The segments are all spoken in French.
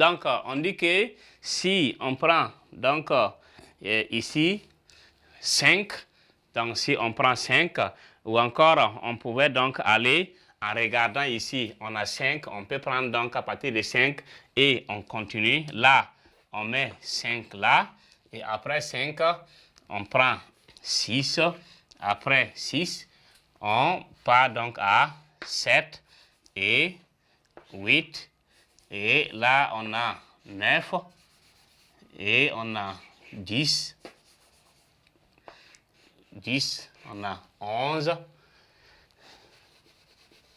Donc, on dit que si on prend, donc, ici, 5, donc si on prend 5, ou encore, on pouvait donc aller en regardant ici, on a 5, on peut prendre donc à partir de 5 et on continue. Là, on met 5 là, et après 5, on prend 6, après 6, on part donc à 7 et 8, et là on a 9, et on a 10, on a 11,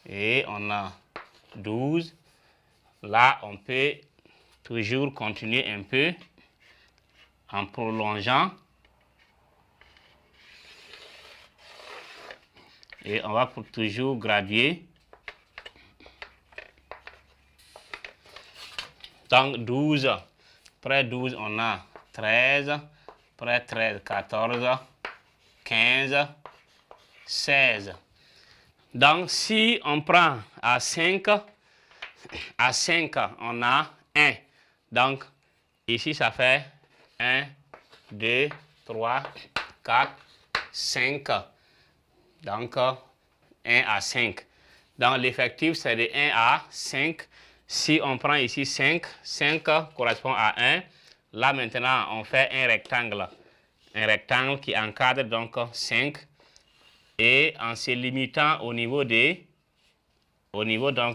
et on a 12. Là, on peut toujours continuer un peu en prolongeant. Et on va pour toujours graduer. Donc 12, après 12, on a 13, après 13, 14, 15, 16. Donc si on prend à 5, on a 1. Donc ici, ça fait 1, 2, 3, 4, 5. Donc 1 à 5. Donc l'effectif, c'est de 1 à 5. Si on prend ici 5, 5 correspond à 1. Là maintenant, on fait un rectangle. Un rectangle qui encadre donc 5. Et en se limitant au niveau donc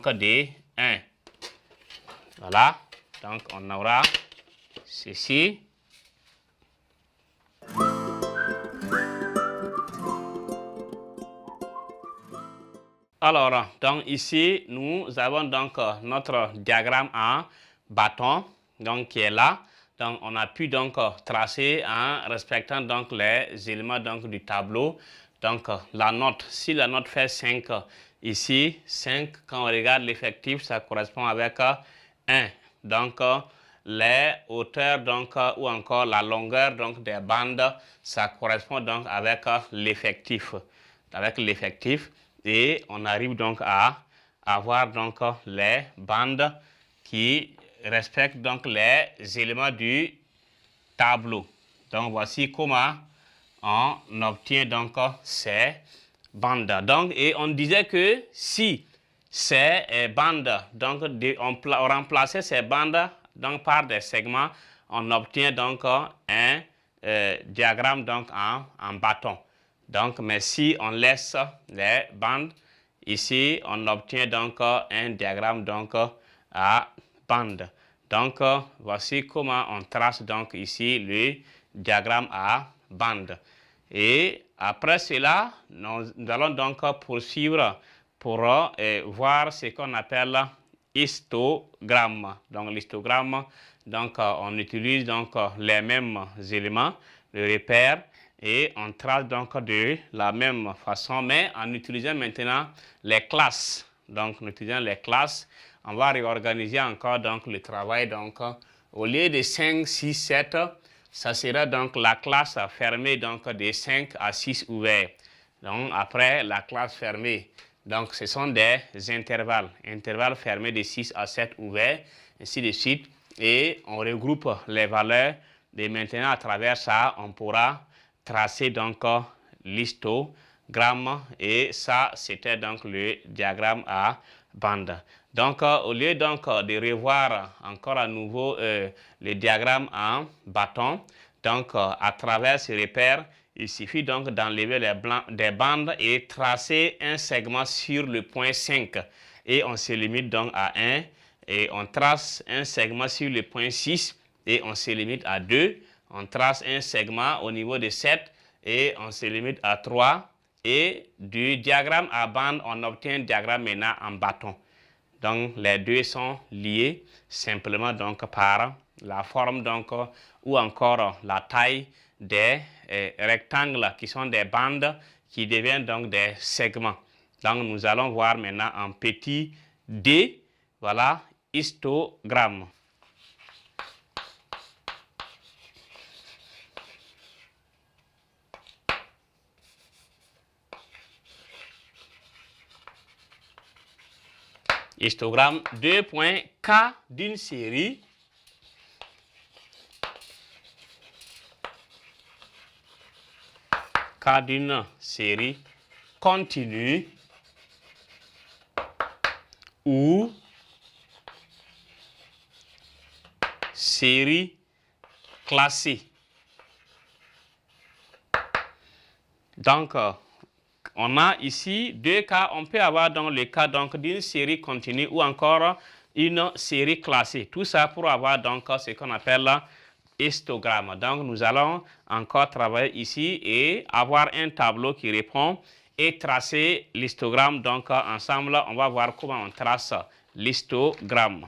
des 1. Voilà. Donc on aura ceci. Alors, donc ici, nous avons donc notre diagramme en bâton, donc qui est là. Donc, on a pu donc tracer en respectant donc les éléments donc du tableau. Donc, la note, si la note fait 5, ici, 5, quand on regarde l'effectif, ça correspond avec 1. Donc, les hauteurs donc, ou encore la longueur donc des bandes, ça correspond donc avec l'effectif. Et on arrive donc à avoir donc les bandes qui respectent donc les éléments du tableau. Donc voici comment on obtient donc ces bandes. Donc, et on disait que si ces bandes, donc on remplaçait ces bandes donc par des segments, on obtient donc un diagramme donc en bâton. Donc, mais si on laisse les bandes, ici, on obtient donc un diagramme donc à bande. Donc, voici comment on trace donc ici le diagramme à bande. Et après cela, nous allons donc poursuivre pour voir ce qu'on appelle histogramme. Donc, l'histogramme, donc on utilise donc les mêmes éléments, le repère, et on trace donc de la même façon, mais en utilisant maintenant les classes. Donc, en utilisant les classes, on va réorganiser encore donc le travail. Donc, au lieu de 5, 6, 7, ça sera donc la classe fermée donc de 5 à 6 ouverts. Donc, après la classe fermée, donc ce sont des intervalles. Intervalles fermés de 6 à 7 ouverts, ainsi de suite. Et on regroupe les valeurs. Et maintenant, à travers ça, on pourra tracer donc l'histogramme, et ça c'était donc le diagramme à bande. Donc au lieu donc de revoir encore à nouveau le diagramme en bâton, donc à travers ce repère, il suffit donc d'enlever des bandes et tracer un segment sur le point 5, et on se limite donc à 1, et on trace un segment sur le point 6 et on se limite à 2. On trace un segment au niveau de 7 et on se limite à 3. Et du diagramme à bande, on obtient un diagramme maintenant en bâton. Donc les deux sont liés simplement donc par la forme donc, ou encore la taille des rectangles qui sont des bandes qui deviennent donc des segments. Donc nous allons voir maintenant en petit d, voilà, histogramme. Histogramme 2 points K d'une série cas d'une série continue ou série classée. Donc, on a ici deux cas. On peut avoir dans le cas d'une série continue ou encore une série classée. Tout ça pour avoir donc ce qu'on appelle histogramme. Donc, nous allons encore travailler ici et avoir un tableau qui répond et tracer l'histogramme. Donc, ensemble, on va voir comment on trace l'histogramme.